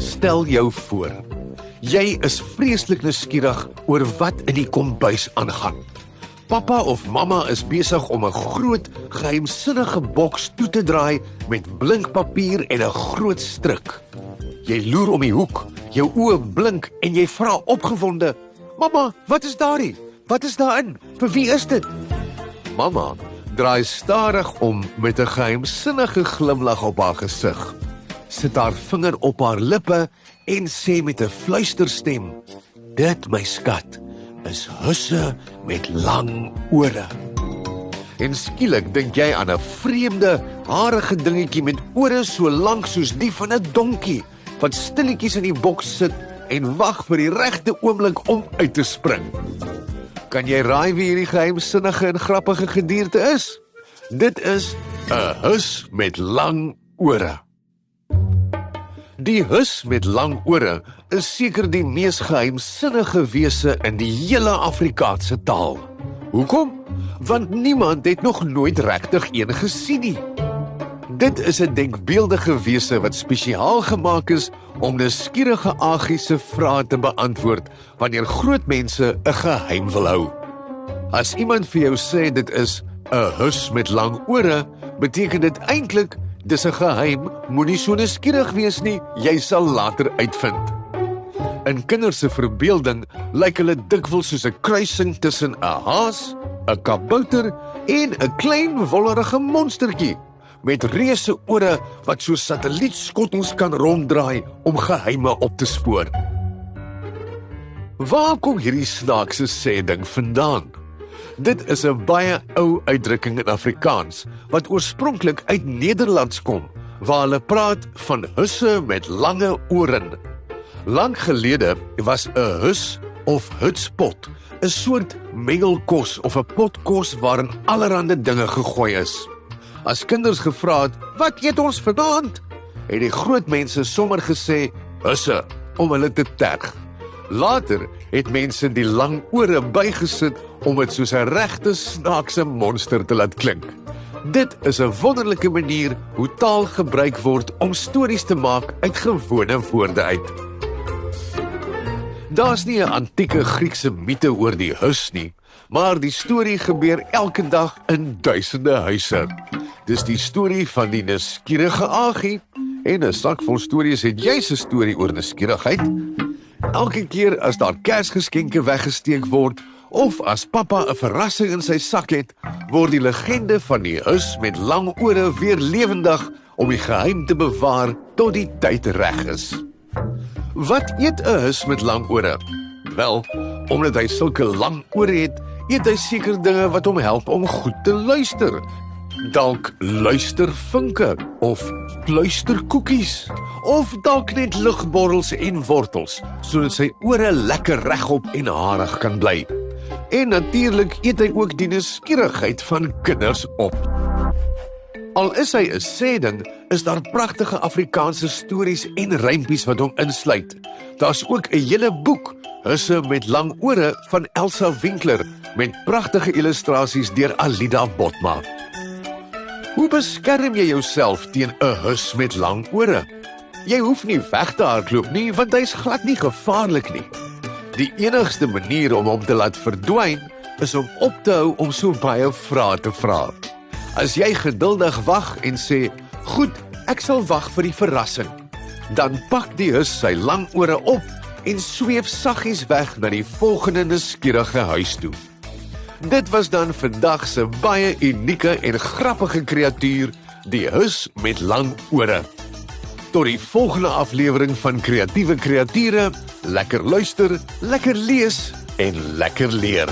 Stel jou voor, jy is vreeslik nuuskierig oor wat in die kombuis aangaan. Pappa of mamma is besig om 'n groot, geheimsinnige boks toe te draai met blinkpapier en 'n groot stryk. Jy loer om die hoek, jou oë blink en jy vra opgewonde: "Mamma, wat is daarin? Wat is daarin? Vir wie is dit?" Mamma draai stadig om met 'n geheimsinnige glimlag op haar gesig, sit haar vinger op haar lippe en sê met 'n fluisterstem: "Dit, my skat, is husse met lang ore." En skielik dink jy aan 'n vreemde, harige dingetjie met ore so lank soos die van 'n donkie, wat stilletjies in die boks sit en wag vir die regte oomblik om uit te spring. Kan jy raai wie hierdie geheimsinnige en grappige gedierte is? Dit is 'n hus met lang ore. Die hus met lang ore is seker die mees geheimsinnige wese in die hele Afrikaanse taal. Hoekom? Want niemand het nog nooit regtig een gesien nie. Dit is 'n denkbeeldige wese wat spesiaal gemaak is om nuuskierige agies se vrae te beantwoord wanneer groot mense 'n geheim wil hou. As iemand vir jou sê dit is 'n hus met lang ore, beteken dit eintlik dis 'n geheim, moenie so nuuskierig wees nie, jy sal later uitvind. In kinders se verbeelding lyk hulle dikwels soos 'n kruising tussen 'n haas, 'n kabouter en 'n klein wollerige monstertjie met reuse ore wat so satellietskottels kan ronddraai om geheime op te spoor. Waar kom hierdie snaakse sê-ding vandaan? Dit is 'n baie ou uitdrukking in Afrikaans wat oorspronklik uit Nederlands kom, waar hulle praat van husse met lange ore. Lank gelede was 'n hus of hutspot 'n soort mengelkos of 'n potkos waarin allerlei dinge gegooi is. As kinders gevra het, "Wat eet ons vanaand?" het die groot mense sommer gesê, "Husse," om hulle te terg. Later het mense die lang ore bygesit om dit soos 'n regte snaakse monster te laat klink. Dit is 'n wonderlike manier hoe taal gebruik word om stories te maak uit gewone woorde uit. Daar's nie 'n antieke Griekse mite oor die hus nie, maar die storie gebeur elke dag in duisende huise. Dis die storie van die nuuskierige agie, en 'n sak vol stories het juis 'n storie oor nuuskierigheid. Elke keer as daar Kersgeskenke weggesteek word, of as pappa 'n verrassing in sy sak het, word die legende van die hus met lang ore weer lewendig om die geheim te bewaar tot die tyd reg is. Wat eet 'n hus met lang ore? Wel, omdat hy sulke lang ore het, eet hy seker dinge wat hom help om goed te luister. Dalk luistervinke of luisterkoekies of dalk net lugborrels en wortels sodat sy ore lekker regop en harig kan bly. En natuurlik eet hy ook die nuuskierigheid van kinders op. Al is hy 'n sê-ding, is daar pragtige Afrikaanse stories en rympies wat hom insluit. Daar's ook 'n hele boek, Husse met lang ore, van Elsa Winkler met pragtige illustrasies deur Alida Botma. Hoe beskerm jy jouself teen 'n hus met lang ore? Jy hoef nie weg te hardloop nie, want hy's glad nie gevaarlik nie. Die enigste manier om hom te laat verdwyn, is om op te hou om so baie vrae te vra. As jy geduldig wag en sê, "Goed, ek sal wag vir die verrassing," dan pak die hus sy lang ore op en sweef saggies weg na die volgende nuuskierige huis toe. Dit was dan vandag se baie unieke en grappige kreatuur, die hus met lang ore. Tot die volgende aflewering van Kreatiewe Kreature, lekker luister, lekker lees en lekker leer.